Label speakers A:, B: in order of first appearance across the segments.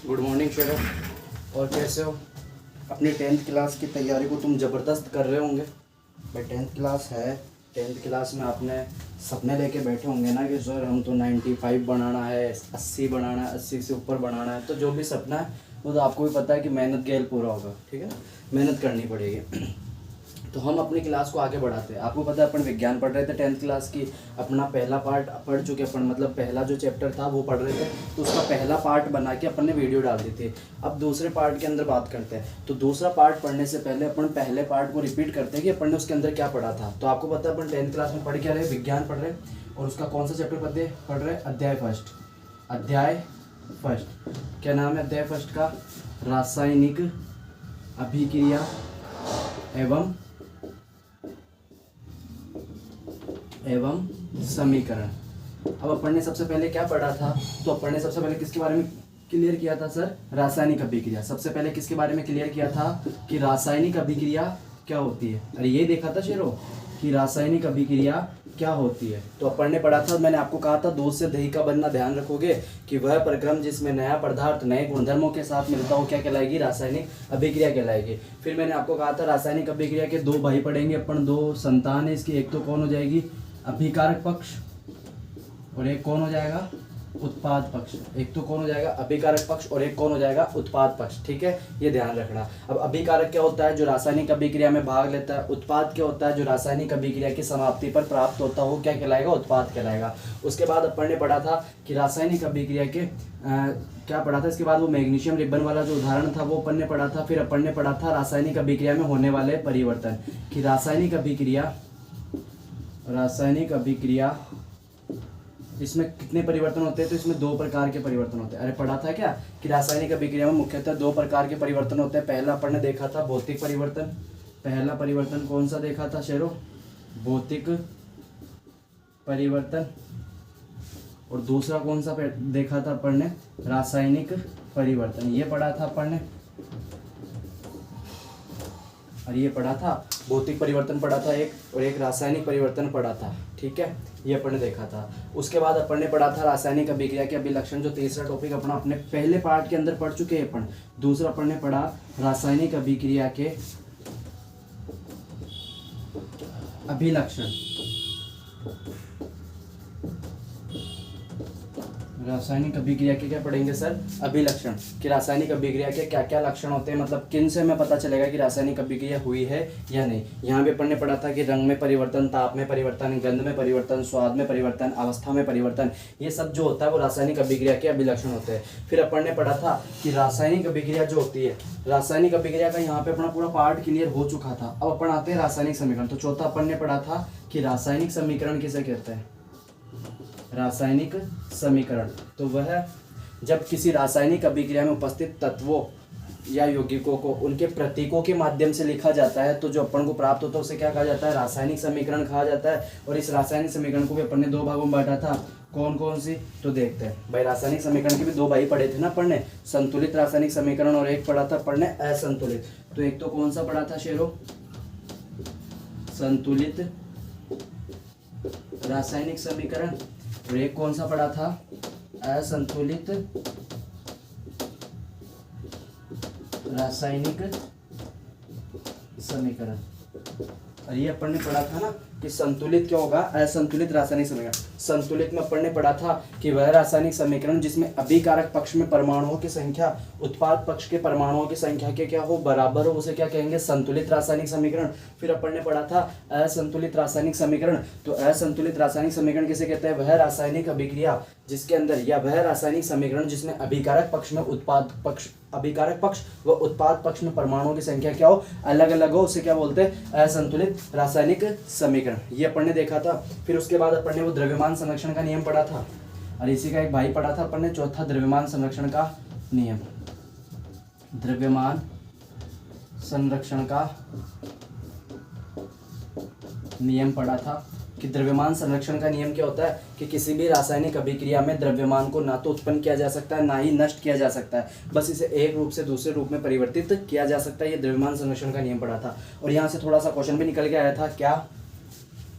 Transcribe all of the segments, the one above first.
A: Good morning शेरो। और कैसे हो? अपनी 10th क्लास की तैयारी को तुम ज़बरदस्त कर रहे होंगे भाई। 10th क्लास है, 10th क्लास में आपने सपने लेके बैठे होंगे ना कि सर हम तो 95 बनाना है, 80 बनाना है, 80 से ऊपर बनाना है। तो जो भी सपना है वो तो आपको भी पता है कि मेहनत गेल पूरा होगा, ठीक है ना। मेहनत करनी पड़ेगी। तो हम अपनी क्लास को आगे बढ़ाते हैं। आपको पता है अपन विज्ञान पढ़ रहे थे 10th क्लास की, अपना पहला पार्ट पढ़ चुके अपन, मतलब पहला जो चैप्टर था वो पढ़ रहे थे। तो उसका पहला पार्ट बना के अपन ने वीडियो डाल दी थी। अब दूसरे पार्ट के अंदर बात करते हैं। तो दूसरा पार्ट पढ़ने से पहले अपन पहले पार्ट को रिपीट करते हैं कि अपन ने उसके अंदर क्या पढ़ा था। तो आपको पता है अपन 10th क्लास में पढ़ क्या रहे, विज्ञान पढ़ रहे, और उसका कौन सा चैप्टर पढ़ रहे, अध्याय फर्स्ट। क्या नाम है अध्याय फर्स्ट का? रासायनिक अभिक्रिया एवं समीकरण। अब अपन ने सबसे पहले क्या पढ़ा था? तो अपन ने सबसे पहले किसके बारे में क्लियर किया था सर? रासायनिक अभिक्रिया। सबसे पहले किसके बारे में क्लियर किया था कि रासायनिक अभिक्रिया क्या होती है। अरे ये देखा था शेरो कि रासायनिक अभिक्रिया क्या होती है। तो अपन ने पढ़ा था, मैंने आपको कहा था दूध से दही का बनना ध्यान रखोगे कि वह प्रक्रम जिसमें नया पदार्थ नए गुणधर्मों के साथ मिलता हो क्या कहलाएगी? रासायनिक अभिक्रिया कहलाएगी। फिर मैंने आपको कहा था रासायनिक अभिक्रिया के दो भाई पढ़ेंगे अपन, दो संतान है इसकी। एक तो कौन हो जाएगी? अभिकारक पक्ष, और एक कौन हो जाएगा? उत्पाद पक्ष। एक तो कौन हो जाएगा? अभिकारक पक्ष, और एक कौन हो जाएगा? उत्पाद पक्ष। ठीक है, ये ध्यान रखना। अब अभिकारक क्या होता है? जो रासायनिक अभिक्रिया में भाग लेता है। उत्पाद क्या होता है? जो रासायनिक अभिक्रिया की समाप्ति पर प्राप्त होता हो क्या कहलाएगा? उत्पाद कहलाएगा। उसके बाद अपन ने पढ़ा था कि रासायनिक अभिक्रिया के क्या पढ़ा था? इसके बाद वो मैग्नीशियम रिबन वाला जो उदाहरण था वो अपन ने पढ़ा था। फिर अपन ने पढ़ा था रासायनिक अभिक्रिया में होने वाले परिवर्तन, कि रासायनिक अभिक्रिया इसमें कितने परिवर्तन होते हैं? तो इसमें दो प्रकार के परिवर्तन होते हैं। अरे पढ़ा था क्या कि रासायनिक अभिक्रिया में मुख्यतः दो प्रकार के परिवर्तन होते हैं। पहला अपन ने देखा था भौतिक परिवर्तन। पहला परिवर्तन कौन सा देखा था शेरो? भौतिक परिवर्तन। और दूसरा कौन सा देखा था अपन ने? रासायनिक परिवर्तन। ये पढ़ा था अपन ने। और ये पढ़ा था भौतिक परिवर्तन पढ़ा था एक, और एक रासायनिक परिवर्तन पढ़ा था। ठीक है, ये अपन ने देखा था। उसके बाद अपन ने पढ़ा था रासायनिक अभिक्रिया के अभिलक्षण, जो तीसरा टॉपिक अपना अपने पहले पार्ट के अंदर पढ़ चुके हैं अपन। दूसरा अपन ने पढ़ा रासायनिक अभिक्रिया के अभिलक्षण। रासायनिक अभिक्रिया के क्या पढ़ेंगे सर? अभिलक्षण, कि रासायनिक अभिक्रिया के क्या क्या लक्षण होते हैं, मतलब किन से हमें पता चलेगा कि रासायनिक अभिक्रिया हुई है या नहीं। यहाँ पे अपन ने पढ़ा था कि रंग में परिवर्तन, ताप में परिवर्तन, गंध में परिवर्तन, स्वाद में परिवर्तन, अवस्था में परिवर्तन, ये सब जो होता है वो रासायनिक अभिक्रिया के अभिलक्षण होते हैं। फिर अपन ने पढ़ा था कि रासायनिक अभिक्रिया जो होती है, रासायनिक अभिक्रिया का यहाँ पे अपना पूरा पार्ट क्लियर हो चुका था। अब अपन आते हैं रासायनिक समीकरण। तो चौथा अपन ने पढ़ा था कि रासायनिक समीकरण किसे कहते हैं? रासायनिक समीकरण। तो वह जब किसी रासायनिक अभिक्रिया में उपस्थित तत्वों या यौगिकों को उनके प्रतीकों के माध्यम से लिखा जाता है, तो जो अपन को प्राप्त होता है उसे क्या कहा जाता है? रासायनिक समीकरण कहा जाता है। और इस रासायनिक समीकरण को भी अपन ने दो भागों में बांटा था। कौन कौन सी? तो देखते हैं भाई। रासायनिक समीकरण के भी दो भाई पढ़े थे ना अपन ने, संतुलित रासायनिक समीकरण, और एक पढ़ा था अपन ने असंतुलित। तो एक तो कौन सा पढ़ा था शेरो? संतुलित रासायनिक समीकरण। और एक कौन सा पढ़ा था? असंतुलित रासायनिक समीकरण। और ये अपन ने पढ़ा था ना कि संतुलित क्या होगा? असंतुलित रासायनिक समीकरण। संतुलित में अपन ने पढ़ा था कि वह रासायनिक समीकरण जिसमें अभिकारक पक्ष में परमाणुओं की संख्या उत्पाद पक्ष के परमाणुओं की संख्या के क्या हो? बराबर हो, उसे क्या कहेंगे? संतुलित रासायनिक समीकरण। फिर अपन ने पढ़ा था असंतुलित रासायनिक समीकरण। तो असंतुलित रासायनिक समीकरण किसे कहते हैं? वह रासायनिक अभिक्रिया जिसके अंदर, या वह रासायनिक समीकरण जिसमें अभिकारक पक्ष व उत्पाद पक्ष में परमाणुओं की संख्या क्या हो? अलग अलग हो, उसे क्या बोलते हैं? असंतुलित रासायनिक समीकरण। ये अपन ने देखा था। फिर उसके बाद अपन ने वो द्रव्यमान संरक्षण का नियम पढ़ा था, और इसी का एक भाई पढ़ा था अपन ने चौथा, द्रव्यमान संरक्षण का नियम। द्रव्यमान संरक्षण का नियम पढ़ा था कि द्रव्यमान संरक्षण का नियम क्या होता है? कि किसी भी रासायनिक अभिक्रिया में द्रव्यमान को ना तो उत्पन्न किया जा सकता है, ना ही नष्ट किया जा सकता है, बस इसे एक रूप से दूसरे रूप में परिवर्तित किया जा सकता है। ये द्रव्यमान संरक्षण का नियम पढ़ा था। और यहाँ से थोड़ा सा क्वेश्चन भी निकल के आया था, क्या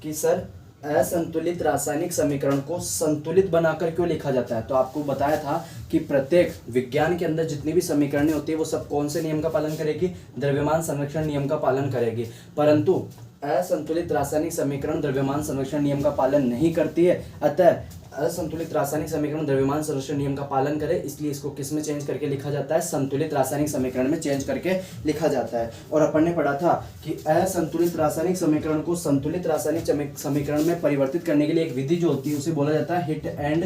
A: कि सर असंतुलित रासायनिक समीकरण को संतुलित बनाकर क्यों लिखा जाता है? तो आपको बताया था कि प्रत्येक विज्ञान के अंदर जितनी भी समीकरणें होती है वो सब कौन से नियम का पालन करेगी? द्रव्यमान संरक्षण नियम का पालन करेगी। परंतु असंतुलित रासायनिक समीकरण द्रव्यमान संरक्षण नियम का पालन नहीं करती है, अतः असंतुलित रासायनिक समीकरण द्रव्यमान संरक्षण नियम का पालन करे, इसलिए इसको किस में चेंज करके लिखा जाता है? संतुलित रासायनिक समीकरण में चेंज करके लिखा जाता है। और अपन ने पढ़ा था कि असंतुलित रासायनिक समीकरण को संतुलित रासायनिक समीकरण में परिवर्तित करने के लिए एक विधि जो होती है उसे बोला जाता है हिट एंड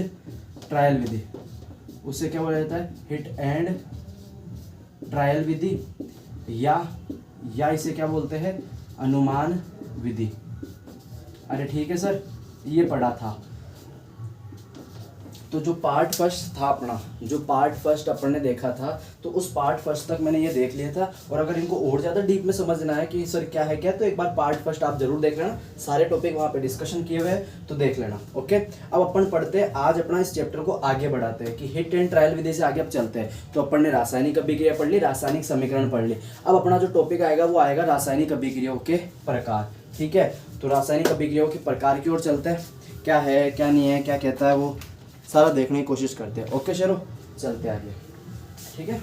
A: ट्रायल विधि। उसे क्या बोला जाता है? हिट एंड ट्रायल विधि, या इसे क्या बोलते हैं? अनुमान विधि। अरे ठीक है सर, ये पढ़ा था। तो जो पार्ट फर्स्ट था अपना, जो पार्ट फर्स्ट अपन ने देखा था, तो उस पार्ट फर्स्ट तक मैंने ये देख लिया था। और अगर इनको और ज़्यादा डीप में समझना है कि सर क्या है क्या, तो एक बार पार्ट फर्स्ट आप जरूर देख लेना, सारे टॉपिक वहाँ पे डिस्कशन किए हुए हैं, तो देख लेना। ओके, अब अपन पढ़ते हैं, आज अपना इस चैप्टर को आगे बढ़ाते हैं कि हिट एंड ट्रायल विधि से आगे अब चलते हैं। तो अपन ने रासायनिक अभिक्रिया पढ़ ली, रासायनिक समीकरण पढ़ ली। अब अपना जो टॉपिक आएगा वो आएगा रासायनिक अभिक्रियाओं के प्रकार। ठीक है, तो रासायनिक अभिक्रियाओं के प्रकार की ओर चलते हैं, क्या है क्या नहीं है, क्या कहता है, वो सारा देखने की कोशिश करते हैं। ओके चलो चलते हैं आगे। ठीक है,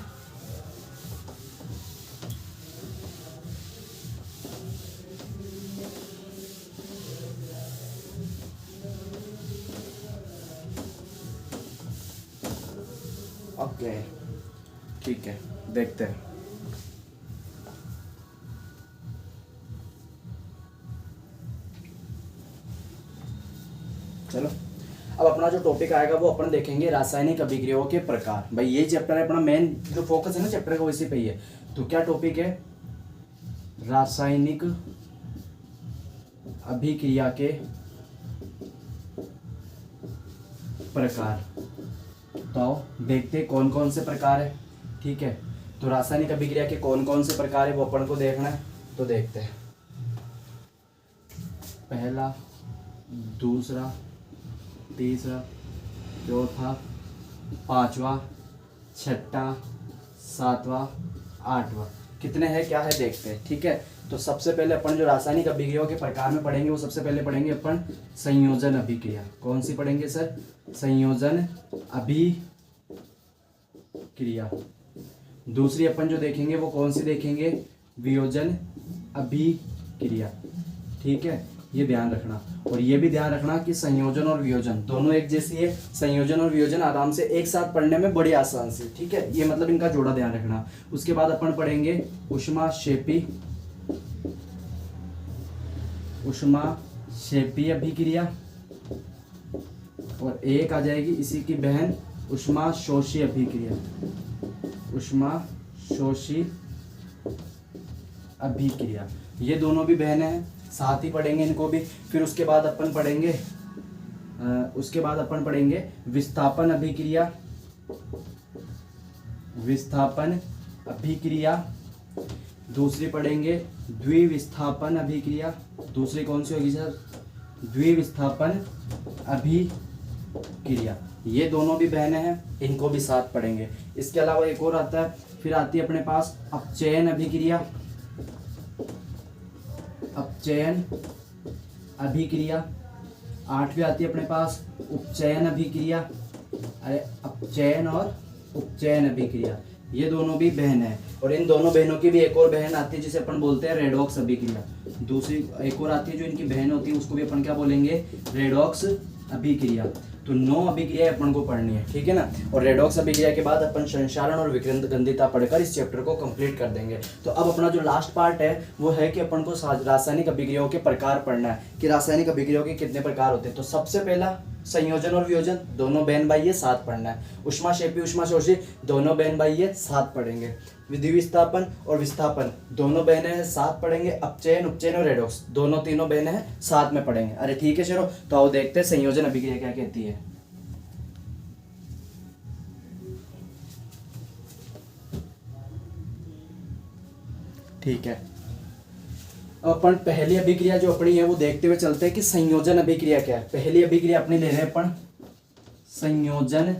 A: ओके ठीक है, देखते हैं। चलो, अब अपना जो टॉपिक आएगा वो अपन देखेंगे रासायनिक अभिक्रियाओं के प्रकार। भाई ये चैप्टर है अपना, मेन जो फोकस है ना चैप्टर का वैसे पे ही है। तो क्या टॉपिक है? रासायनिक अभिक्रिया के प्रकार। तो देखते कौन कौन से प्रकार है। ठीक है, तो रासायनिक अभिक्रिया के कौन कौन से प्रकार है वो अपन को देखना है, तो देखते हैं। पहला, दूसरा, तीसरा, चौथा, पांचवा, छठा, सातवां, आठवां, कितने हैं क्या है देखते हैं। ठीक है, तो सबसे पहले अपन जो रासायनिक अभिक्रियाओं के प्रकार में पढ़ेंगे वो सबसे पहले पढ़ेंगे अपन संयोजन अभिक्रिया। कौन सी पढ़ेंगे सर? संयोजन अभिक्रिया। दूसरी अपन जो देखेंगे वो कौन सी देखेंगे? वियोजन अभिक्रिया। ठीक है, ये ध्यान रखना। और ये भी ध्यान रखना कि संयोजन और वियोजन दोनों एक जैसी है। संयोजन और वियोजन आराम से एक साथ पढ़ने में बड़ी आसान से। ठीक है, ये मतलब इनका जोड़ा ध्यान रखना। उसके बाद अपन पढ़ेंगे ऊष्माक्षेपी अभिक्रिया, और एक आ जाएगी इसी की बहन ऊष्माशोषी अभिक्रिया। ऊष्माशोषी अभिक्रिया, ये दोनों भी बहनें हैं, साथ ही पढ़ेंगे इनको भी। फिर उसके बाद अपन पढ़ेंगे विस्थापन अभिक्रिया। विस्थापन अभिक्रिया। दूसरी पढ़ेंगे द्विविस्थापन अभिक्रिया। दूसरी कौन सी होगी सर? द्विविस्थापन अभिक्रिया। ये दोनों भी बहनें हैं, इनको भी साथ पढ़ेंगे। इसके अलावा एक और आता है, फिर आती है अपने पास अपचयन अभिक्रिया। अपचयन अभिक्रिया। आठवीं आती है अपने पास उपचयन अभिक्रिया। अरे अपचयन और उपचयन अभिक्रिया, ये दोनों भी बहन है। और इन दोनों बहनों की भी एक और बहन आती है जिसे अपन बोलते हैं रेडॉक्स अभिक्रिया। दूसरी एक और आती है जो इनकी बहन होती है, उसको भी अपन क्या बोलेंगे? रेडॉक्स अभिक्रिया। तो 9 अभिक्रिया अपन को पढ़नी है। ठीक है ना, और रेडॉक्स अभिक्रिया के बाद अपन संचारण और विकेंद्रीयता पढ़कर इस चैप्टर को कंप्लीट कर देंगे। तो अब अपना जो लास्ट पार्ट है वो है कि अपन को रासायनिक अभिक्रियाओं के प्रकार पढ़ना है कि रासायनिक अभिक्रियाओं के कितने प्रकार होते हैं। तो सबसे पहला संयोजन और वियोजन, दोनों बहन भाई है, साथ पढ़ना है। ऊष्माक्षेपी ऊष्माशोषी, दोनों बहन भाई है, साथ पढ़ेंगे। द्विविस्थापन और विस्थापन, दोनों बहनें हैं, साथ पढ़ेंगे। अपचयन उपचयन और रेडॉक्स, दोनों तीनों बहनें हैं, साथ में पढ़ेंगे। अरे ठीक है चलो, तो आओ देखते हैं संयोजन अभिक्रिया क्या कहती है। ठीक है, अब अपन पहली अभिक्रिया जो अपनी है वो देखते हुए चलते हैं कि संयोजन अभिक्रिया क्या है। पहली अभिक्रिया अपनी ले रहे हैं अपन संयोजन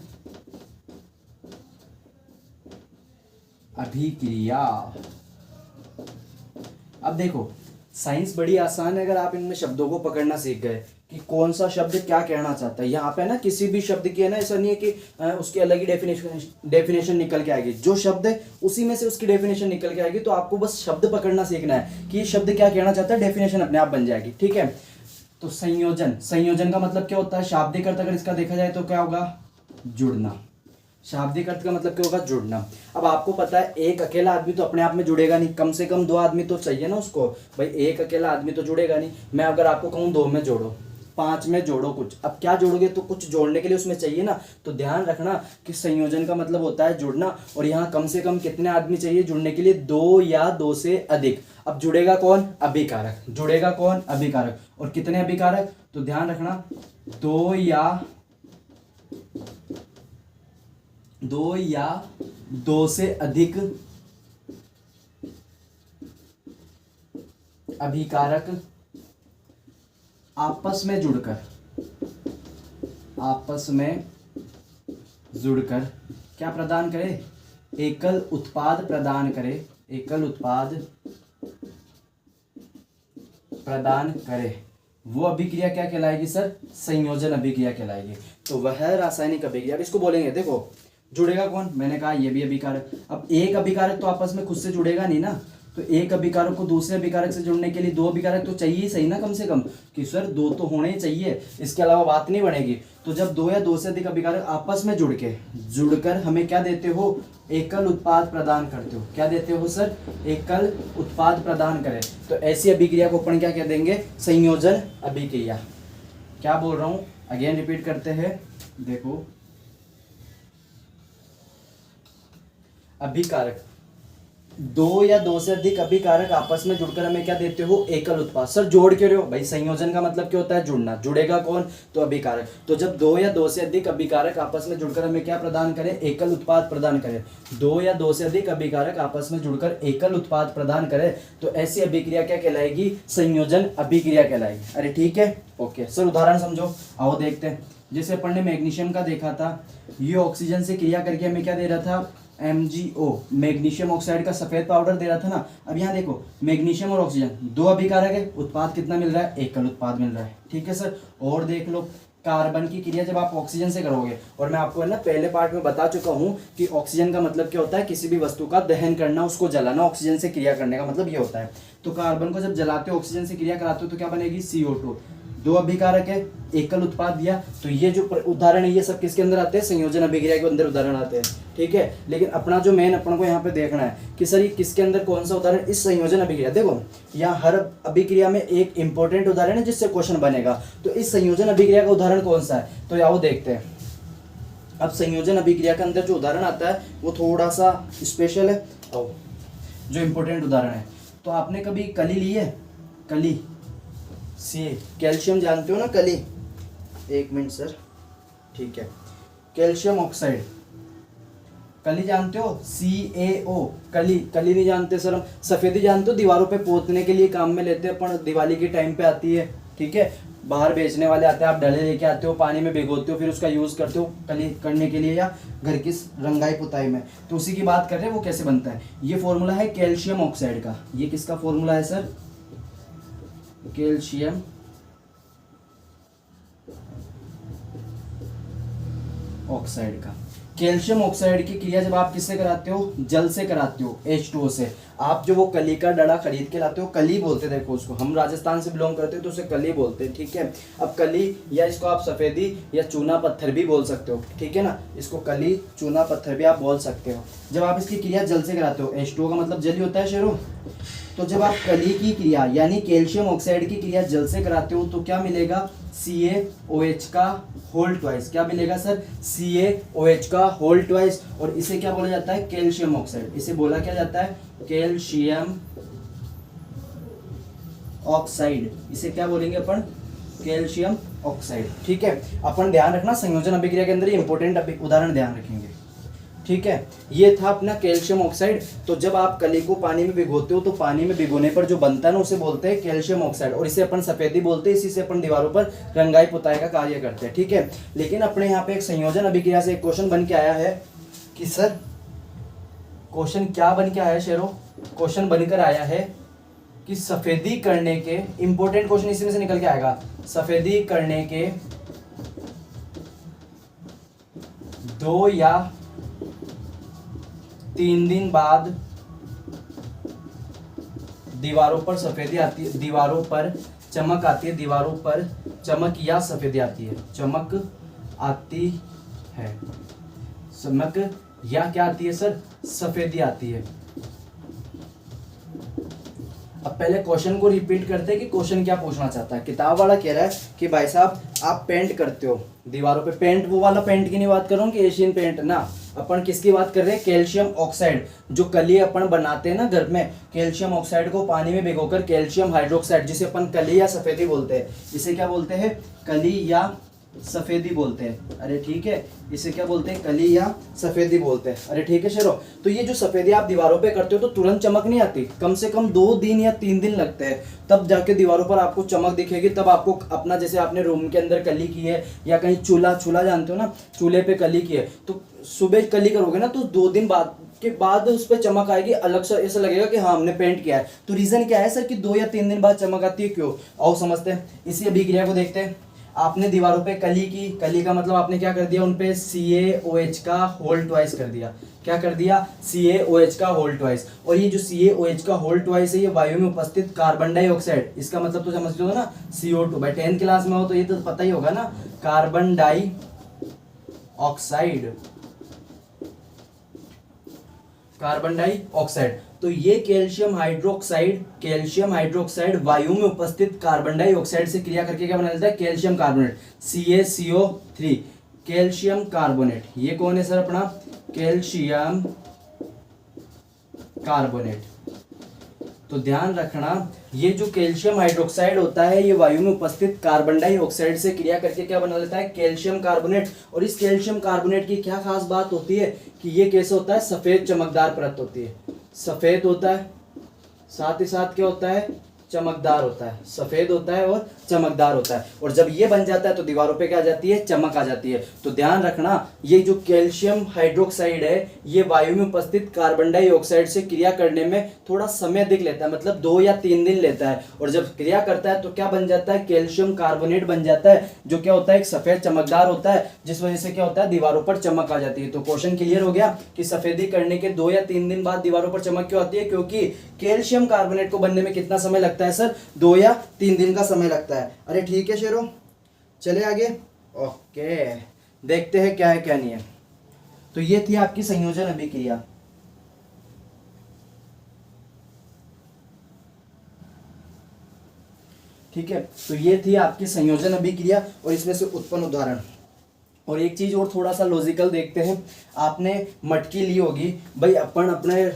A: अभिक्रिया। अब देखो, साइंस बड़ी आसान है अगर आप इनमें शब्दों को पकड़ना सीख गए। कि कौन सा शब्द क्या कहना चाहता है। यहाँ पे ना किसी भी शब्द की है ना, ऐसा नहीं है कि उसकी अलग ही डेफिनेशन निकल के आएगी। जो शब्द है उसी में से उसकी डेफिनेशन निकल के आएगी। तो आपको बस शब्द पकड़ना सीखना है कि ये शब्द क्या कहना चाहता है, डेफिनेशन अपने आप बन जाएगी। ठीक है, तो संयोजन, संयोजन का मतलब क्या होता है, शाब्दिक अर्थ अगर इसका देखा जाए तो क्या होगा, जुड़ना। शाब्दिक अर्थ का मतलब क्या होगा, जुड़ना। अब आपको पता है एक अकेला आदमी तो अपने आप में जुड़ेगा नहीं, कम से कम 2 आदमी तो चाहिए ना उसको। भाई एक अकेला आदमी तो जुड़ेगा नहीं। मैं अगर आपको कहूँ 2 में जोड़ो, 5 में जोड़ो कुछ, अब क्या जोड़ोगे, तो कुछ जोड़ने के लिए उसमें चाहिए ना। तो ध्यान रखना कि संयोजन का मतलब होता है जुड़ना। और यहाँ कम से कम कितने आदमी चाहिए जुड़ने के लिए, 2 या 2 से अधिक। अब जुड़ेगा कौन, अभिकारक। जुड़ेगा कौन, अभिकारक। और कितने अभिकारक, तो ध्यान रखना 2 या 2 से अधिक अभिकारक आपस में जुड़कर क्या प्रदान करे, एकल उत्पाद प्रदान करे। एकल उत्पाद प्रदान करे, वो अभिक्रिया क्या कहलाएगी सर, संयोजन अभिक्रिया कहलाएगी। तो वह रासायनिक अभिक्रिया, अब इसको बोलेंगे, देखो जुड़ेगा कौन, मैंने कहा ये भी अभिकारक। अब एक अभिकारक तो आपस में खुद से जुड़ेगा नहीं ना, तो एक अभिकारक को दूसरे अभिकारक से जोड़ने के लिए 2 अभिकारक तो चाहिए ही सही ना, कम से कम, कि सर 2 तो होने ही चाहिए, इसके अलावा बात नहीं बनेगी। तो जब 2 या 2 से अधिक अभिकारक आपस में जुड़कर हमें क्या देते हो, एकल उत्पाद प्रदान करते हो। क्या देते हो सर, एकल उत्पाद प्रदान करें, तो ऐसी अभिक्रिया को अपन क्या कह देंगे, संयोजन अभिक्रिया। क्या बोल रहा हूं, अगेन रिपीट करते हैं, देखो अभिकारक, 2 या 2 से अधिक अभिकारक आपस में जुड़कर हमें क्या देते हो, एकल उत्पाद। सर जोड़ क्यों रहे हो, भाई संयोजन का मतलब क्या होता है, जुड़ना। जुड़ेगा कौन, तो अभिकारक। तो जब 2 या 2 से अधिक अभिकारक आपस में जुड़कर हमें क्या प्रदान करें, एकल उत्पाद प्रदान करें। 2 या 2 से अधिक अभिकारक आपस में जुड़कर एकल उत्पाद प्रदान करें, तो ऐसी अभिक्रिया क्या कहलाएगी, संयोजन अभिक्रिया कहलाएगी। अरे ठीक है, ओके सर, उदाहरण समझो, आओ देखते हैं। जैसे अपन ने मैग्नीशियम का देखा था, ये ऑक्सीजन से क्रिया करके हमें क्या दे रहा था, MgO, मैग्नीशियम ऑक्साइड का सफेद पाउडर दे रहा था ना। अब यहाँ देखो मैग्नीशियम और ऑक्सीजन 2 अभिकारक है, उत्पाद कितना मिल रहा है, एकल उत्पाद मिल रहा है। ठीक है सर, और देख लो कार्बन की क्रिया जब आप ऑक्सीजन से करोगे, और मैं आपको है ना पहले पार्ट में बता चुका हूँ कि ऑक्सीजन का मतलब क्या होता है, किसी भी वस्तु का दहन करना, उसको जलाना। ऑक्सीजन से क्रिया करने का मतलब ये होता है। तो कार्बन को जब जलाते हो, ऑक्सीजन से क्रिया कराते हो, तो क्या बनेगी, CO2। 2 अभिकारक है, एकल उत्पाद दिया। तो ये जो उदाहरण है ये सब किसके अंदर आते हैं, संयोजन अभिक्रिया के अंदर उदाहरण आते हैं। ठीक है, लेकिन अपना जो मेन अपन को यहाँ पे देखना है कि सर ये किसके अंदर कौन सा उदाहरण, इस संयोजन अभिक्रिया। देखो यहाँ हर अभिक्रिया में एक इंपॉर्टेंट उदाहरण है जिससे क्वेश्चन बनेगा। तो इस संयोजन अभिक्रिया का उदाहरण कौन सा है, तो आओ देखते हैं। अब संयोजन अभिक्रिया के अंदर जो उदाहरण आता है वो थोड़ा सा स्पेशल है। आओ, जो इंपॉर्टेंट उदाहरण है, तो आपने कभी कली ली है, कली सी, कैल्शियम जानते हो ना, कली, 1 मिनट सर, ठीक है, कैल्शियम ऑक्साइड, कली जानते हो, CaO, कली। कली नहीं जानते सर, हम सफेदी जानते हो, दीवारों पे पोतने के लिए काम में लेते हैं अपन, दिवाली के टाइम पे आती है। ठीक है, बाहर बेचने वाले आते हैं, आप डले लेके आते हो, पानी में भिगोते हो, फिर उसका यूज़ करते हो कली करने के लिए या घर की रंगाई पुताई में। तो उसी की बात कर रहे हैं, वो कैसे बनता है। ये फॉर्मूला है कैल्शियम ऑक्साइड का। ये किसका फॉर्मूला है सर, कैल्शियम ऑक्साइड का। कैल्शियम ऑक्साइड की क्रिया जब आप किससे कराते हो, जल से कराते हो, H2O से। आप जो वो कली का डड़ा खरीद के लाते हो, कली बोलते, देखो उसको, हम राजस्थान से बिलोंग करते हो तो उसे कली बोलते हैं। ठीक है, अब कली या इसको आप सफ़ेदी या चूना पत्थर भी बोल सकते हो। ठीक है ना, इसको कली चूना पत्थर भी आप बोल सकते हो। जब आप इसकी क्रिया जल से कराते हो, H2O का मतलब जल ही होता है शेरों। तो जब आप कली की क्रिया यानी कैल्शियम ऑक्साइड की क्रिया जल से कराते हो तो क्या मिलेगा, CaOH का होल ट्वाइस। क्या मिलेगा सर, CaOH का होल ट्वाइस। और इसे क्या बोला जाता है, कैल्शियम ऑक्साइड। इसे बोला क्या जाता है, कैल्शियम ऑक्साइड। इसे क्या बोलेंगे अपन, कैल्शियम ऑक्साइड। ठीक है, अपन ध्यान रखना संयोजन अभिक्रिया के अंदर इंपॉर्टेंट उदाहरण ध्यान रखेंगे। ठीक है, ये था अपना कैल्शियम ऑक्साइड। तो जब आप कली को पानी में भिगोते हो तो पानी में भिगोने पर जो बनता है ना उसे बोलते हैं कैल्शियम ऑक्साइड, और इसे अपन सफेदी बोलते हैं। इसी से अपन दीवारों पर रंगाई पुताई का कार्य करते हैं। ठीक है, लेकिन अपने यहाँ पे एक संयोजन अभिक्रिया से एक क्वेश्चन बन के आया है कि सर, क्वेश्चन क्या बन के आया है शेरों, क्वेश्चन बनकर आया है कि सफेदी करने के, इंपॉर्टेंट क्वेश्चन इसी में से निकल के आएगा, सफेदी करने के 2 या 3 दिन बाद दीवारों पर सफेदी आती है, दीवारों पर चमक आती है, दीवारों पर चमक या सफेदी आती है, चमक आती है, चमक या क्या आती है सर, सफेदी आती है। अब पहले क्वेश्चन को रिपीट करते हैं कि क्वेश्चन क्या पूछना चाहता है। किताब वाला कह रहा है कि भाई साहब आप पेंट करते हो दीवारों पे, पेंट वो वाला पेंट की नहीं बात कर रहा हूँ कि एशियन पेंट ना, अपन किसकी बात कर रहे हैं, कैल्शियम ऑक्साइड, जो कली अपन बनाते हैं ना घर में, कैल्शियम ऑक्साइड को पानी में भिगोकर कैल्शियम हाइड्रोक्साइड, जिसे अपन कली या सफेदी बोलते हैं, इसे क्या बोलते हैं, कली या सफेदी बोलते हैं। अरे ठीक है, इसे क्या बोलते हैं, कली या सफेदी बोलते हैं। अरे ठीक है शेरो, तो ये जो सफेदी आप दीवारों पे करते हो तो तुरंत चमक नहीं आती, कम से कम 2 दिन या 3 दिन लगते हैं, तब जाके दीवारों पर आपको चमक दिखेगी। तब आपको अपना, जैसे आपने रूम के अंदर कली की है या कहीं चूल्हा जानते हो ना, चूल्हे पे कली की है, तो सुबह कली करोगे ना तो 2 दिन बाद उस पर चमक आएगी, अलग से ऐसा लगेगा कि हाँ हमने पेंट किया है। तो रीजन क्या है सर कि 2 या 3 दिन बाद चमक आती है, क्यों, आओ समझते हैं। इसी अभिक्रिया को देखते हैं। आपने दीवारों पे कली की, कली का मतलब आपने क्या कर दिया, उन पे CaOH का होल ट्वाइस कर दिया। क्या कर दिया, CaOH का होल ट्वाइस। और ये जो CaOH का होल ट्वाइस है, ये वायु में उपस्थित कार्बन डाइऑक्साइड, इसका मतलब तो समझ लो ना CO2, भाई 10th क्लास में हो तो ये तो पता ही होगा ना, carbon dioxide, carbon dioxide. तो ये कैल्शियम हाइड्रोक्साइड वायु में उपस्थित कार्बन डाइऑक्साइड से क्रिया करके क्या बना देता है, calcium carbonate, CaCO3, calcium carbonate. ये कौन है सर अपना, कैल्शियम कार्बोनेट। तो ध्यान रखना, ये जो कैल्शियम हाइड्रोक्साइड होता है, ये वायु में उपस्थित कार्बन डाइऑक्साइड से क्रिया करके क्या बना लेता है, कैल्शियम कार्बोनेट। और इस कैल्शियम कार्बोनेट की क्या खास बात होती है कि ये कैसे होता है, सफेद चमकदार परत होती है, सफेद होता है, साथ ही साथ क्या होता है, चमकदार होता है, सफेद होता है और चमकदार होता है। और जब ये बन जाता है तो दीवारों पे क्या आ जाती है, चमक आ जाती है। तो ध्यान रखना, ये जो कैल्शियम हाइड्रोक्साइड है, ये वायु में उपस्थित कार्बन डाइऑक्साइड से क्रिया करने में थोड़ा समय अधिक लेता है, मतलब 2 या 3 दिन लेता है। और जब क्रिया करता है तो क्या बन जाता है, कैल्शियम कार्बोनेट बन जाता है, जो क्या होता है, एक सफेद चमकदार होता है, जिस वजह से क्या होता है, दीवारों पर चमक आ जाती है। तो क्वेश्चन क्लियर हो गया कि सफेदी करने के 2 या 3 दिन बाद दीवारों पर चमक क्यों आती है, क्योंकि कैल्शियम कार्बोनेट को बनने में कितना समय लगता है सर, 2 या 3 दिन का समय लगता है। अरे ठीक है शेरो, चले आगे। ओके, देखते हैं क्या है क्या नहीं है। तो ये थी आपकी संयोजन अभिक्रिया। ठीक है, तो ये थी आपकी संयोजन अभिक्रिया और इसमें से उत्पन्न उदाहरण। और एक चीज और थोड़ा सा लॉजिकल देखते हैं। आपने मटकी ली होगी भाई, अपन अपने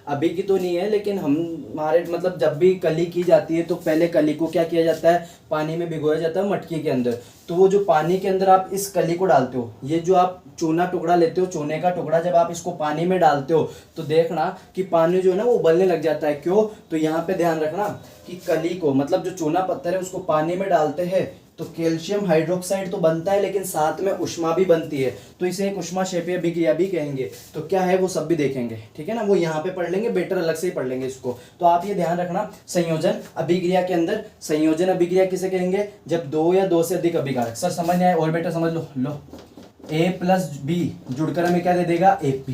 A: अभी की तो नहीं है, लेकिन हमारे मतलब जब भी कली की जाती है तो पहले कली को क्या किया जाता है, पानी में भिगोया जाता है मटकी के अंदर। तो वो जो पानी के अंदर आप इस कली को डालते हो, ये जो आप चूना टुकड़ा लेते हो, चूने का टुकड़ा, जब आप इसको पानी में डालते हो तो देखना कि पानी जो है ना वो उबलने लग जाता है। क्यों, तो यहाँ पे ध्यान रखना कि कली को, मतलब जो चूना पत्थर है उसको पानी में डालते हैं तो कैल्शियम हाइड्रोक्साइड तो बनता है, लेकिन साथ में उष्मा भी बनती है, तो इसे एक उष्मा क्षेपीय अभिक्रिया भी कहेंगे। तो क्या है वो सब भी देखेंगे, ठीक है ना, वो यहाँ पे पढ़ लेंगे, बेटर अलग से ही पढ़ लेंगे इसको। तो आप ये ध्यान रखना, संयोजन अभिक्रिया के अंदर, संयोजन अभिक्रिया किसे कहेंगे, जब 2 या 2 से अधिक अभिकारक, सर समझ नहीं आए और बेटर समझ लो A + B जुड़कर हमें क्या दे देगा, AP।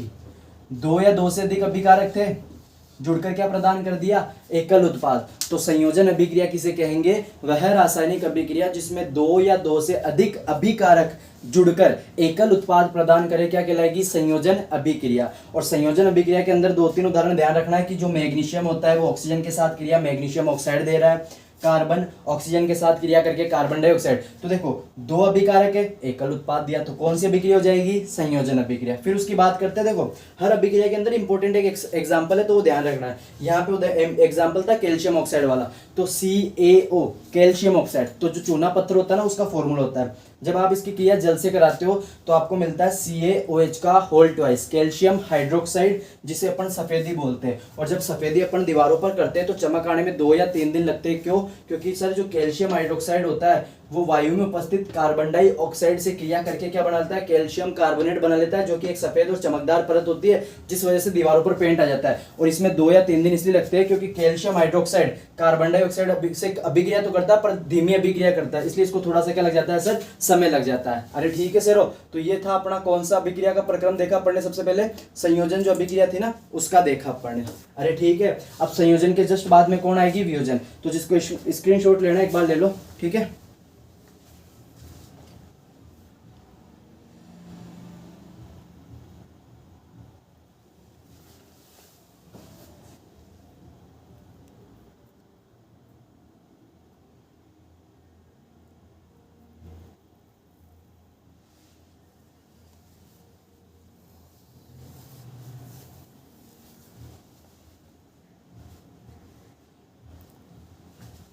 A: 2 या 2 से अधिक अभिकारक थे, जुड़कर क्या प्रदान कर दिया, एकल उत्पाद। तो संयोजन अभिक्रिया किसे कहेंगे, वह रासायनिक अभिक्रिया जिसमें 2 या 2 से अधिक अभिकारक जुड़कर एकल उत्पाद प्रदान करे, क्या कहलाएगी, संयोजन अभिक्रिया। और संयोजन अभिक्रिया के अंदर 2-3 उदाहरण ध्यान रखना है कि जो मैग्नीशियम होता है वो ऑक्सीजन के साथ क्रिया मैग्नीशियम ऑक्साइड दे रहा है, कार्बन ऑक्सीजन के साथ क्रिया करके कार्बन डाइऑक्साइड। तो देखो 2 अभिकारक है, एकल उत्पाद दिया, तो कौन सी अभिक्रिया हो जाएगी, संयोजन अभिक्रिया। फिर उसकी बात करते हैं, देखो हर अभिक्रिया के अंदर इंपॉर्टेंट एक एग्जांपल है, तो वो ध्यान रखना है। यहाँ पे एग्जांपल था कैल्शियम ऑक्साइड वाला, तो CaO कैल्शियम ऑक्साइड, तो जो चूना पत्थर होता है ना उसका फॉर्मूला होता है। जब आप इसकी क्रिया जल से कराते हो तो आपको मिलता है CaOH का होल ट्वाइस, कैल्शियम हाइड्रोक्साइड, जिसे अपन सफेदी बोलते हैं। और जब सफेदी अपन दीवारों पर करते हैं तो चमक आने में 2 या 3 दिन लगते हैं। क्यों, क्योंकि सर जो कैल्शियम हाइड्रोक्साइड होता है वो वायु में उपस्थित कार्बन डाइऑक्साइड से क्रिया करके क्या बनाता है, कैल्शियम कार्बोनेट बना लेता है, जो कि एक सफेद और चमकदार परत होती है, जिस वजह से दीवारों पर पेंट आ जाता है। और इसमें 2 या 3 दिन इसलिए लगते हैं क्योंकि कैल्शियम हाइड्रोक्साइड कार्बन डाइऑक्साइड से अभिक्रिया तो करता है पर धीमी अभिक्रिया करता है, इसलिए इसको थोड़ा सा क्या लग जाता है सर, समय लग जाता है। अरे ठीक है सर। तो ये था अपना कौन सा अभिक्रिया का प्रक्रम देखा अपन ने, सबसे पहले संयोजन जो अभिक्रिया थी ना उसका देखा अपन ने। अरे ठीक है, अब संयोजन के जस्ट बाद में कौन आएगी, वियोजन। तो जिसको स्क्रीनशॉट लेना एक बार ले लो, ठीक है।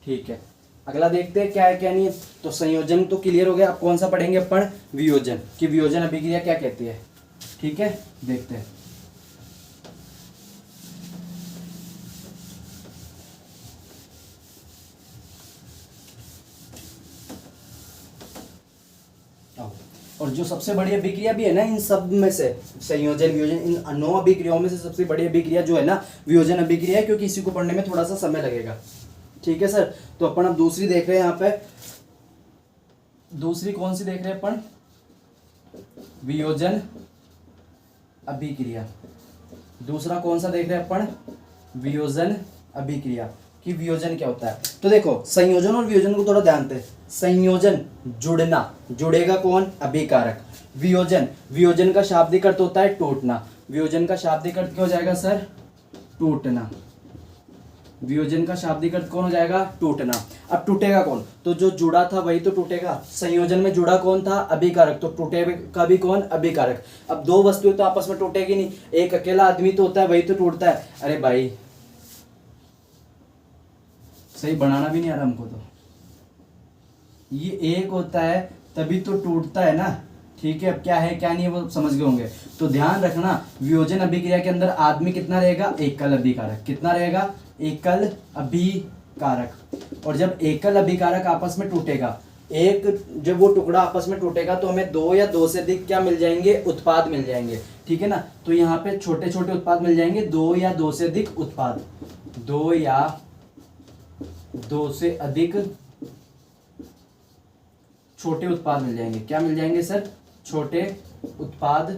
A: ठीक है, अगला देखते हैं क्या है क्या नहीं है। तो संयोजन तो क्लियर हो गया, अब कौन सा पढ़ेंगे अपन, वियोजन, कि वियोजन अभिक्रिया क्या कहती है। ठीक है, देखते हैं। और जो सबसे बड़ी अभिक्रिया भी है ना इन सब में से, संयोजन वियोजन इन 9 अभिक्रियाओं में से सबसे बड़ी अभिक्रिया जो है ना वियोजन अभिक्रिया है, क्योंकि इसी को पढ़ने में थोड़ा सा समय लगेगा। ठीक है सर। तो अपन अब दूसरी देख रहे हैं यहाँ पे, दूसरी कौन सी देख रहे हैं अपन, वियोजन अभिक्रिया। दूसरा कौन सा देख रहे हैं अपन, वियोजन अभिक्रिया, कि वियोजन क्या होता है। तो देखो संयोजन और वियोजन को थोड़ा ध्यान दें। संयोजन जुड़ना, जुड़ेगा कौन, अभिकारक। वियोजन, वियोजन का शाब्दिक अर्थ होता है टूटना। वियोजन का शाब्दिक अर्थ क्या हो जाएगा सर, टूटना। वियोजन का शाब्दिक अर्थ कौन हो जाएगा, टूटना। अब टूटेगा कौन, तो जो जुड़ा था वही तो टूटेगा। संयोजन में जुड़ा कौन था, अभिकारक, तो टूटेगा भी कौन, अभिकारक। अब दो वस्तुएं तो आपस में टूटेगी नहीं, एक अकेला आदमी तो होता है वही तो टूटता है। अरे भाई सही बनाना भी नहीं आ रहा हमको, तो ये एक होता है तभी तो टूटता है ना। ठीक है, अब क्या है क्या नहीं है वो समझ गए होंगे। तो ध्यान रखना, वियोजन अभिक्रिया के अंदर आदमी कितना रहेगा, एकल अभिकारक। कितना रहेगा, एकल अभिकारक। और जब एकल अभिकारक आपस में टूटेगा, एक जब वो टुकड़ा आपस में टूटेगा तो हमें 2 या 2 से अधिक क्या मिल जाएंगे, उत्पाद मिल जाएंगे। ठीक है ना। तो यहाँ पे छोटे छोटे उत्पाद मिल जाएंगे, 2 या 2 से अधिक उत्पाद, 2 या 2 से अधिक छोटे उत्पाद मिल जाएंगे। क्या मिल जाएंगे सर, छोटे उत्पाद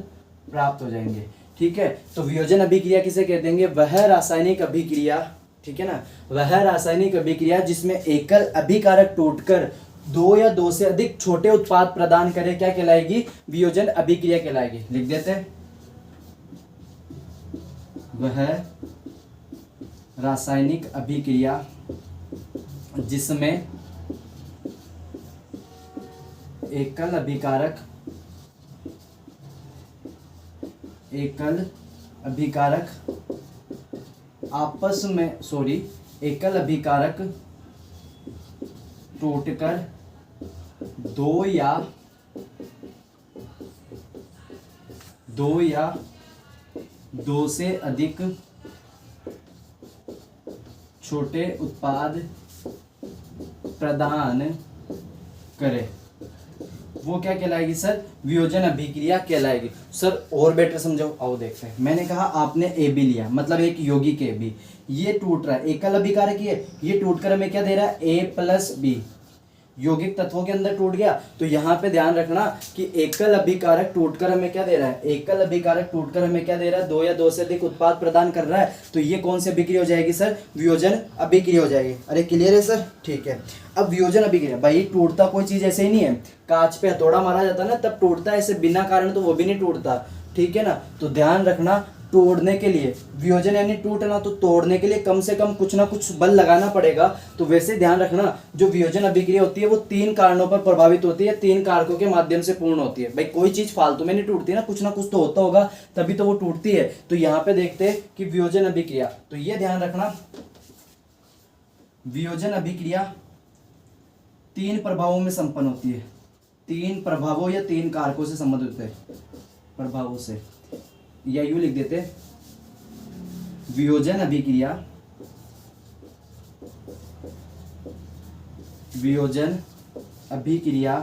A: प्राप्त हो जाएंगे। ठीक है। तो वियोजन अभिक्रिया किसे कह देंगे, वह रासायनिक अभिक्रिया, ठीक है ना, वह रासायनिक अभिक्रिया जिसमें एकल अभिकारक टूटकर 2 या 2 से अधिक छोटे उत्पाद प्रदान करे, क्या कहलाएगी, वियोजन अभिक्रिया कहलाएगी। लिख देते हैं, वह रासायनिक अभिक्रिया जिसमें एकल अभिकारक आपस में एकल अभिकारक टूटकर 2 या 2 से अधिक छोटे उत्पाद प्रदान करे, वो क्या कहलाएगी सर, वियोजन अभिक्रिया कहलाएगी। सर और बेटर समझाओ, आओ देखते हैं। मैंने कहा आपने ए बी लिया, मतलब एक यौगिक ए बी, ये टूट रहा है, एकल अभिकारक ये टूटकर हमें क्या दे रहा है, ए प्लस बी, यौगिक तत्वों के अंदर टूट गया। तो यहाँ पे ध्यान रखना कि एकल अभिकारक टूटकर हमें क्या दे रहा है, एकल अभिकारक टूटकर हमें क्या दे रहा है, 2 या 2 से अधिक उत्पाद प्रदान कर रहा है। तो ये कौन सी अभिक्रिया हो जाएगी सर, वियोजन अभिक्रिया हो जाएगी। अरे क्लियर है सर, ठीक है। अब वियोजन अभिक्रिया, भाई टूटता कोई चीज ऐसे ही नहीं है, कांच पे हथौड़ा मारा जाता है ना तब टूटता है, ऐसे बिना कारण तो वो भी नहीं टूटता। ठीक है ना। तो ध्यान रखना, तोड़ने के लिए, वियोजन यानी टूटना, तो तोड़ने के लिए कम से कम कुछ ना कुछ बल लगाना पड़ेगा। तो वैसे ध्यान रखना, जो वियोजन अभिक्रिया होती है वो 3 कारणों पर प्रभावित होती है, 3 कारकों के माध्यम से पूर्ण होती है। भाई कोई चीज फालतू में नहीं टूटती ना, कुछ ना कुछ तो होता होगा तभी तो वो टूटती है। तो यहाँ पे देखते हैं कि वियोजन अभिक्रिया, तो ये ध्यान रखना, वियोजन अभिक्रिया 3 प्रभावों में संपन्न होती है। 3 प्रभावों या 3 कारकों से संबंधित होते हैं, प्रभावों से, या यूं लिख देते, वियोजन अभिक्रिया, अभिक्रिया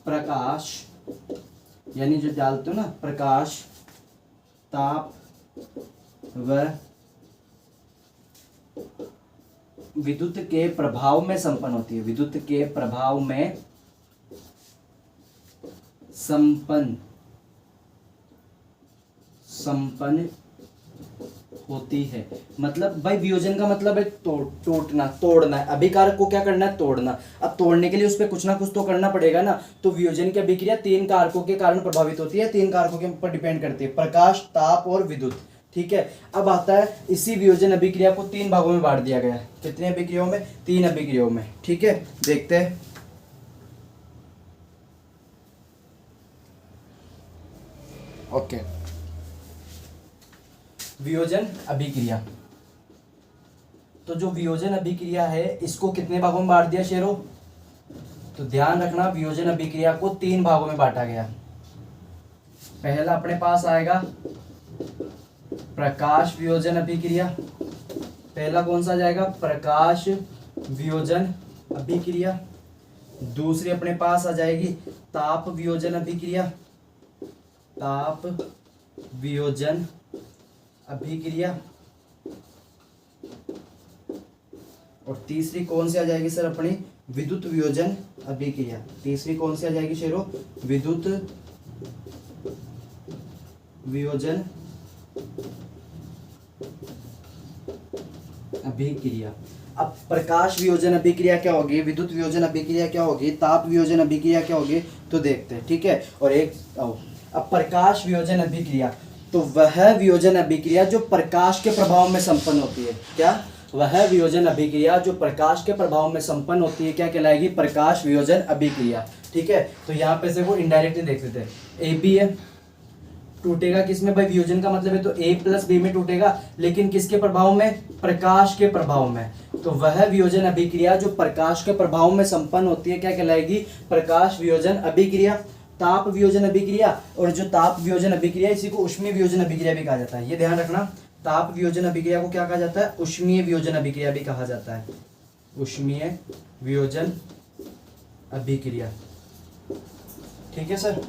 A: प्रकाश, यानी जो डालते हो ना, प्रकाश, ताप व विद्युत के प्रभाव में संपन्न होती है। विद्युत के प्रभाव में संपन्न होती है। मतलब भाई वियोजन का मतलब है टूटना, तोड़ना है। अभिकारक को क्या करना है? तोड़ना। अब तोड़ने के लिए उस पर कुछ ना कुछ तो करना पड़ेगा ना। तो वियोजन की अभिक्रिया तीन कारकों के कारण प्रभावित होती है, तीन कारकों के ऊपर डिपेंड करती है, प्रकाश, ताप और विद्युत। ठीक है। अब आता है इसी वियोजन अभिक्रिया को तीन भागों में बांट दिया गया है। कितने अभिक्रियाओं में? तीन अभिक्रियाओं में। ठीक है, देखते हैं। ओके, वियोजन अभिक्रिया। तो जो वियोजन अभिक्रिया है इसको कितने भागों में बांट दिया शेरों? तो ध्यान रखना, वियोजन अभिक्रिया को तीन भागों में बांटा गया। पहला अपने पास आएगा प्रकाश वियोजन अभिक्रिया। पहला कौन सा जाएगा? प्रकाश वियोजन अभिक्रिया। दूसरी अपने पास आ जाएगी ताप वियोजन अभिक्रिया, ताप वियोजन अभिक्रिया। और तीसरी कौन सी आ जाएगी सर अपनी? विद्युत वियोजन अभिक्रिया। तीसरी कौन सी आ जाएगी शेरों? विद्युत वियोजन अभिक्रिया। अब प्रकाश वियोजन अभिक्रिया क्या होगी, विद्युत वियोजन अभिक्रिया क्या होगी, ताप वियोजन अभिक्रिया क्या होगी, तो देखते हैं। ठीक है। और एक अब प्रकाश वियोजन अभिक्रिया, तो वह वियोजन अभिक्रिया जो प्रकाश के प्रभाव में संपन्न होती है। क्या? वह वियोजन अभिक्रिया जो प्रकाश के प्रभाव में संपन्न होती है क्या कहलाएगी? प्रकाश वियोजन अभिक्रिया। ठीक है। तो यहाँ पे से वो इनडायरेक्टली देख लेते हैं। ए बी है, टूटेगा किसमें भाई? वियोजन का मतलब है तो ए प्लस बी में टूटेगा, लेकिन किसके प्रभाव में? प्रकाश के प्रभाव में। तो वह वियोजन अभिक्रिया जो प्रकाश के प्रभाव में संपन्न होती है क्या कहलाएगी? प्रकाश वियोजन अभिक्रिया। ताप वियोजन अभिक्रिया, और जो ताप वियोजन अभिक्रिया इसी को ऊष्मीय वियोजन अभिक्रिया भी कहा जाता है। ये ध्यान रखना, ताप वियोजन अभिक्रिया को क्या कहा जाता है? ऊष्मीय वियोजन अभिक्रिया भी कहा जाता है। ऊष्मीय वियोजन अभिक्रिया। ठीक है सर।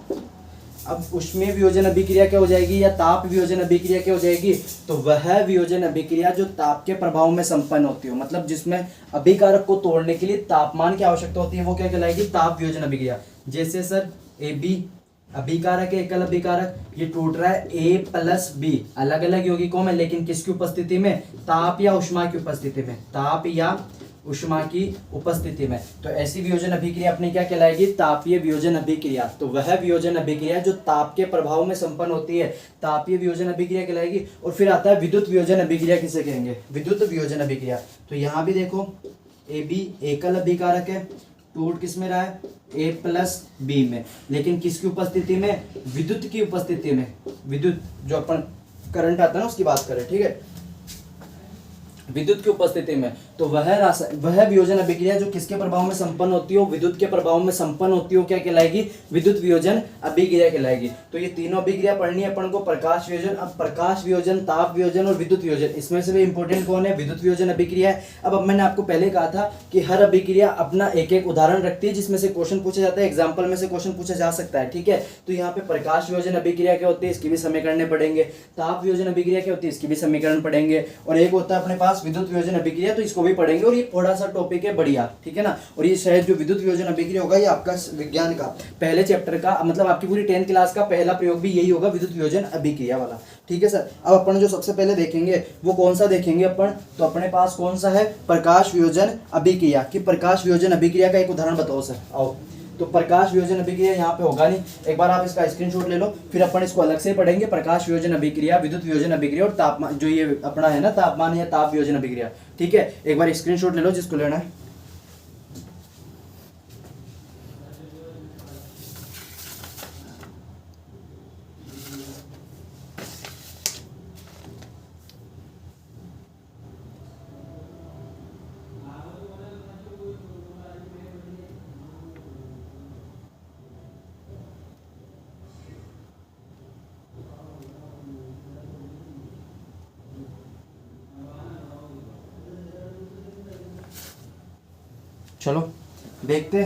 A: अब ऊष्मीय वियोजन अभिक्रिया क्या हो जाएगी, या ताप वियोजन अभिक्रिया क्या हो जाएगी? तो वह वियोजन अभिक्रिया जो ताप के प्रभाव में संपन्न होती हो, मतलब जिसमें अभिकारक को तोड़ने के लिए तापमान की आवश्यकता होती है, वो क्या कहलाएगी? ताप वियोजन अभिक्रिया। जैसे सर ए बी अभिकारक है, एकल अभिकारक, ये टूट रहा है ए प्लस बी, अलग अलग यौगिकों में, लेकिन किसकी उपस्थिति में? ताप या ऊष्मा की उपस्थिति में। ताप या ऊष्मा की उपस्थिति में। तो ऐसी वियोजन अभिक्रिया अपनी क्या कहलाएगी? तापीय वियोजन अभिक्रिया। तो वह वियोजन अभिक्रिया जो ताप के प्रभाव में संपन्न होती है, तापीय वियोजन अभिक्रिया कहलाएगी। और फिर आता है विद्युत वियोजन अभिक्रिया, किसे कहेंगे? विद्युत वियोजन अभिक्रिया। तो यहाँ भी देखो, ए बी एकल अभिकारक है, टूट किस में रहा है? ए प्लस बी में, लेकिन किसकी उपस्थिति में? विद्युत की उपस्थिति में। विद्युत जो अपन करंट आता है ना उसकी बात करें। ठीक है, विद्युत की उपस्थिति में। तो वह वियोजन अभिक्रिया जो किसके प्रभाव में संपन्न होती हो? विद्युत के प्रभाव में संपन्न होती हो, क्या कहलाएगी? विद्युत वियोजन अभिक्रिया कहलाएगी। तो ये तीनों अभिक्रिया पढ़नी है अपन को, प्रकाश वियोजन। अब प्रकाश वियोजन, ताप वियोजन और विद्युत वियोजन, इसमें से भी इंपॉर्टेंट कौन है? विद्युत वियोजन अभिक्रिया है। अब मैंने आपको पहले कहा था कि हर अभिक्रिया अपना एक एक उदाहरण रखती है जिसमें से क्वेश्चन पूछा जाता है, एग्जाम्पल में से क्वेश्चन पूछा जा सकता है। ठीक है। तो यहाँ पे प्रकाश वियोजन अभिक्रिया क्या होती है, इसकी भी समीकरण पढ़ेंगे। ताप वियोजन अभिक्रिया क्या होती है, इसकी भी समीकरण पढ़ेंगे। और एक होता है अपने पास विद्युत वियोजन अभिक्रिया, तो इसको भी पढ़ेंगे। और ये थोड़ा सा टॉपिक है बढ़िया, ठीक है ना। और ये शायद जो विद्युत वियोजन अभिक्रिया होगा ये आपका विज्ञान का पहले चैप्टर का, मतलब आपकी पूरी 10th क्लास का पहला प्रयोग भी यही होगा, विद्युत वियोजन अभिक्रिया वाला। ठीक है सर। अब अपन जो सबसे पहले देखेंगे वो कौन सा देखेंगे अपन? तो अपने पास कौन सा है? प्रकाश वियोजन अभिक्रिया। कि प्रकाश वियोजन अभिक्रिया का एक उदाहरण बताओ सर, आओ। तो प्रकाश वियोजन अभिक्रिया यहाँ पे होगा नहीं, एक बार आप इसका स्क्रीनशॉट ले लो, फिर अपन इसको अलग से पढ़ेंगे। प्रकाश वियोजन अभिक्रिया, विद्युत वियोजन अभिक्रिया और तापमान, जो ये अपना है ना तापमान या ताप वियोजन अभिक्रिया। ठीक है, एक बार स्क्रीनशॉट ले लो जिसको लेना है। चलो देखते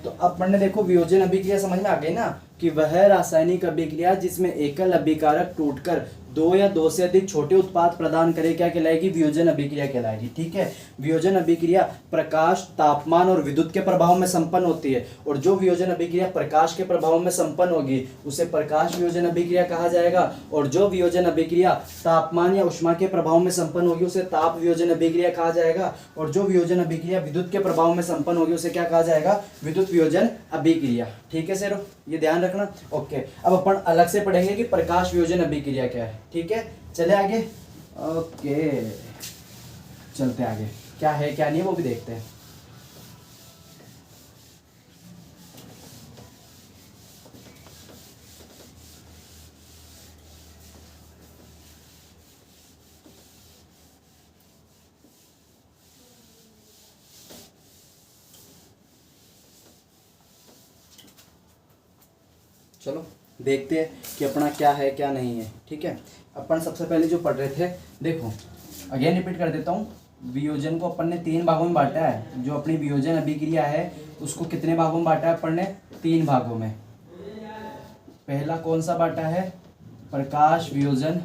A: तो अपन ने देखो वियोजन अभिक्रिया समझ में आ गई ना, कि वह रासायनिक अभिक्रिया जिसमें एकल अभिकारक टूटकर दो या दो से अधिक छोटे उत्पाद प्रदान करे क्या कहलाएगी, वियोजन अभिक्रिया कहलाएगी। ठीक है, वियोजन अभिक्रिया प्रकाश, तापमान और विद्युत के प्रभाव में संपन्न होती है, और जो वियोजन अभिक्रिया प्रकाश के प्रभाव में संपन्न होगी उसे प्रकाश वियोजन अभिक्रिया कहा जाएगा, और जो वियोजन अभिक्रिया तापमान या ऊष्मा के प्रभाव में संपन्न होगी उसे ताप वियोजन अभिक्रिया कहा जाएगा, और जो वियोजन अभिक्रिया विद्युत के प्रभाव में संपन्न होगी उसे क्या कहा जाएगा, विद्युत वियोजन अभिक्रिया। ठीक है सर, ये ध्यान रखना। ओके, अब अपन अलग से पढ़ेंगे कि प्रकाश वियोजन अभिक्रिया क्या है। ठीक है, चले आगे। ओके, चलते आगे, क्या है क्या नहीं है वो भी देखते हैं। चलो देखते हैं कि अपना क्या है क्या नहीं है। ठीक है, अपन सबसे पहले जो पढ़ रहे थे, देखो अगेन रिपीट कर देता हूँ। वियोजन को अपन ने 3 भागों में बांटा है। जो अपनी वियोजन अभिक्रिया है उसको कितने भागों में बांटा है अपन ने, 3 भागों में। पहला कौन सा बांटा है, प्रकाश वियोजन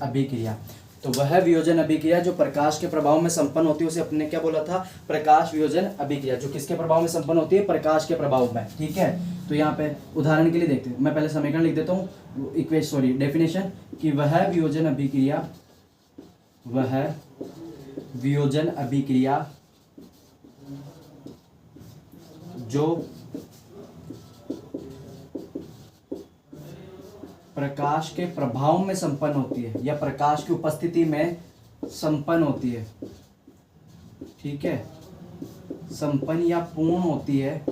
A: अभिक्रिया। तो वह वियोजन अभिक्रिया जो प्रकाश के प्रभाव में संपन्न होती है उसे अपने क्या बोला था, प्रकाश वियोजन अभिक्रिया। जो किसके प्रभाव में संपन्न होती है, प्रकाश के प्रभाव में। ठीक है, तो यहाँ पे उदाहरण के लिए देखते हैं। मैं पहले समीकरण लिख देता हूँ, डेफिनेशन, कि वह वियोजन अभिक्रिया जो प्रकाश के प्रभाव में संपन्न होती है या प्रकाश की उपस्थिति में संपन्न होती है। ठीक है, संपन्न या पूर्ण होती है,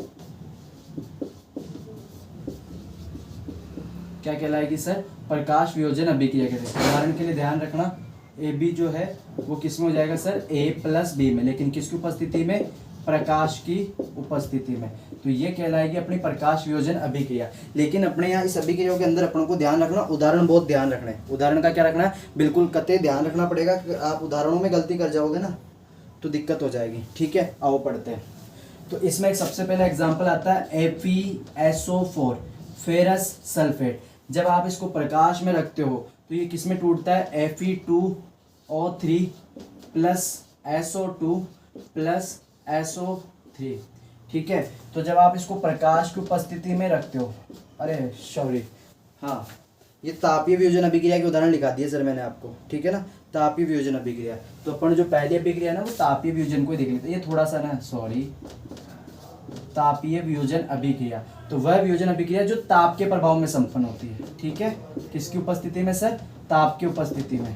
A: क्या कहलाएगी सर, प्रकाश वियोजन अभिक्रिया कहते हैं। उदाहरण के लिए ध्यान रखना, ए बी जो है वो किस में हो जाएगा सर, ए प्लस बी में, लेकिन किसकी उपस्थिति में, प्रकाश की उपस्थिति में। तो ये कहलाएगी अपनी प्रकाश वियोजन अभिक्रिया। लेकिन अपने यहाँ इस अभिक्रिया के अंदर अपन को ध्यान रखना, उदाहरण बहुत ध्यान रखना है। उदाहरण का क्या रखना है, बिल्कुल कतई ध्यान रखना पड़ेगा। आप उदाहरणों में गलती कर जाओगे ना तो दिक्कत हो जाएगी। ठीक है, आओ पढ़ते हैं। तो इसमें एक सबसे पहला एग्जाम्पल आता है FeSO4, फेरस सल्फेट। जब आप इसको प्रकाश में रखते हो तो ये किस में टूटता है, Fe2O3 plus SO2 plus SO3। ठीक है, तो जब आप इसको प्रकाश की उपस्थिति में रखते हो, अरे सॉरी, हाँ ये तापीय वियोजन अभिक्रिया के उदाहरण लिखा दिए सर मैंने आपको। ठीक है ना, तापीय वियोजन अभिक्रिया। तो अपन जो पहली अभिक्रिया है ना वो तापीय वियोजन को ही देख लेते हैं। ये थोड़ा सा ना, सॉरी, तापीय वियोजन अभिक्रिया। तो वह वियोजन अभिक्रिया जो ताप के प्रभाव में संपन्न होती है। ठीक है, किसकी उपस्थिति में सर, ताप की उपस्थिति में।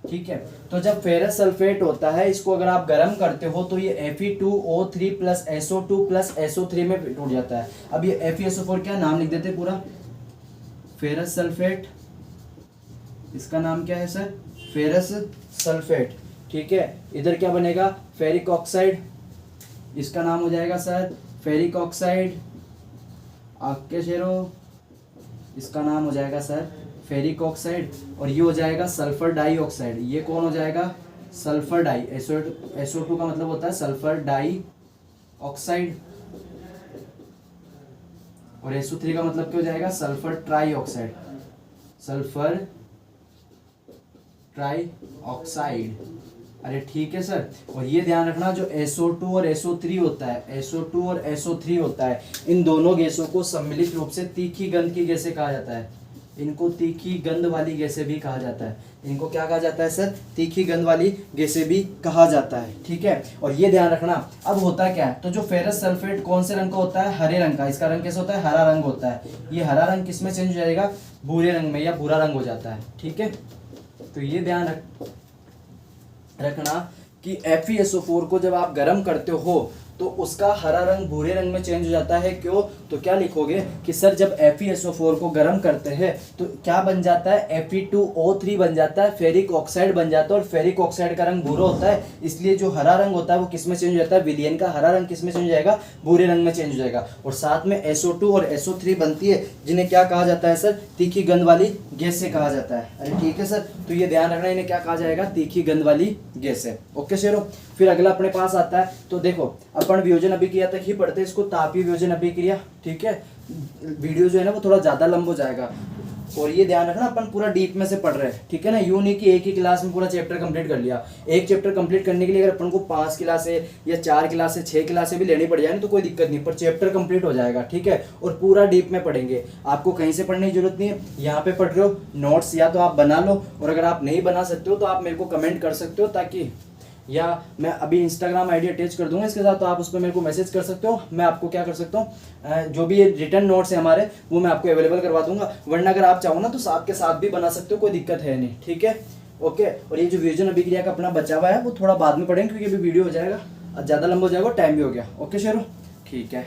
A: ठीक है, तो जब फेरस सल्फेट होता है, इसको अगर आप गर्म करते हो तो ये Fe2O3 plus SO2 plus SO3 में टूट जाता है। अब ये FeSO4 क्या नाम लिख देते पूरा, फेरस सल्फेट। इसका नाम क्या है सर, फेरस सल्फेट। ठीक है, इधर क्या बनेगा, फेरिक ऑक्साइड। इसका नाम हो जाएगा सर फेरिक ऑक्साइड। आके शेरो, इसका नाम हो जाएगा सर फेरिक ऑक्साइड। और ये हो जाएगा सल्फर डाइऑक्साइड। ये कौन हो जाएगा, सल्फर डाई। SO2 का मतलब होता है सल्फर डाई ऑक्साइड, और SO3 का मतलब क्या हो जाएगा, sulphur try oxide. Sulphur try oxide. अरे ठीक है सर, और ये ध्यान रखना जो SO2 और SO3 होता है, SO2 और SO3 होता है, इन दोनों गैसों को सम्मिलित रूप से तीखी गंध की गैसें कहा जाता है। इनको तीखी गंध वाली गैसें भी कहा जाता है। इनको क्या कहा जाता है सर, तीखी गंध वाली गैसें भी कहा जाता है। ठीक है, और ये ध्यान रखना। अब होता क्या है, तो जो फेरस सल्फेट कौन से रंग का होता है, हरे रंग का। इसका रंग कैसा होता है, हरा रंग होता है। ये हरा रंग किस में चेंज हो जाएगा, भूरे रंग में या भूरा रंग हो जाता है। ठीक है, तो ये ध्यान रखना कि FeSO4 को जब आप गर्म करते हो तो उसका हरा रंग भूरे रंग में चेंज हो जाता है। क्यों? तो क्या लिखोगे कि सर जब FeSO4 को गर्म करते हैं तो क्या बन जाता है, Fe2O3 बन जाता है, फेरिक ऑक्साइड बन जाता है, और फेरिक ऑक्साइड का रंग भूरा होता है, इसलिए जो हरा रंग होता है वो किस में चेंज हो जाता है, विलयन का हरा रंग किस में चेंज हो जाएगा, भूरे रंग में चेंज हो जाएगा। और साथ में SO2 और SO3 बनती है, जिन्हें क्या कहा जाता है सर, तीखी गंध वाली गैस से कहा जाता है। अरे ठीक है सर, तो ये ध्यान रखना, इन्हें क्या कहा जाएगा, तीखी गंध वाली गैस है। ओके शेरों, फिर अगला अपने पास आता है, तो देखो अपन वियोजन अभिक्रिया तक ही पढ़ते हैं इसको, तापीय वियोजन अभिक्रिया। ठीक है, वीडियो जो है ना वो थोड़ा ज्यादा लंबा हो जाएगा, और ये ध्यान रखना अपन पूरा डीप में से पढ़ रहे हैं। ठीक है ना, यूं नहीं कि एक ही क्लास में पूरा चैप्टर कंप्लीट कर लिया। एक चैप्टर कंप्लीट करने के लिए अगर अपन को 5 क्लासें या 4 क्लासें 6 क्लासें भी लेनी पड़ जाए तो कोई दिक्कत नहीं, पर चैप्टर कंप्लीट हो जाएगा। ठीक है, और पूरा डीप में पढ़ेंगे, आपको कहीं से पढ़ने की जरूरत नहीं है। यहाँ पे पढ़ रहे हो नोट्स या तो आप बना लो, और अगर आप नहीं बना सकते हो तो आप मेरे को कमेंट कर सकते हो, ताकि या मैं अभी इंस्टाग्राम आईडी अटैच कर दूंगा इसके साथ, तो आप उस पर मेरे को मैसेज कर सकते हो। मैं आपको क्या कर सकता हूँ, जो भी ये रिटर्न नोट्स है हमारे वो मैं आपको अवेलेबल करवा दूंगा, वरना अगर आप चाहो ना तो आपके साथ भी बना सकते हो, कोई दिक्कत है नहीं। ठीक है, ओके। और ये जो वियोजन अभिक्रिया का अपना बचा हुआ है वो थोड़ा बाद में पढ़ेंगे, क्योंकि अभी वीडियो हो जाएगा ज़्यादा लंबा हो जाएगा, टाइम भी हो गया। ओके शेरो, ठीक है।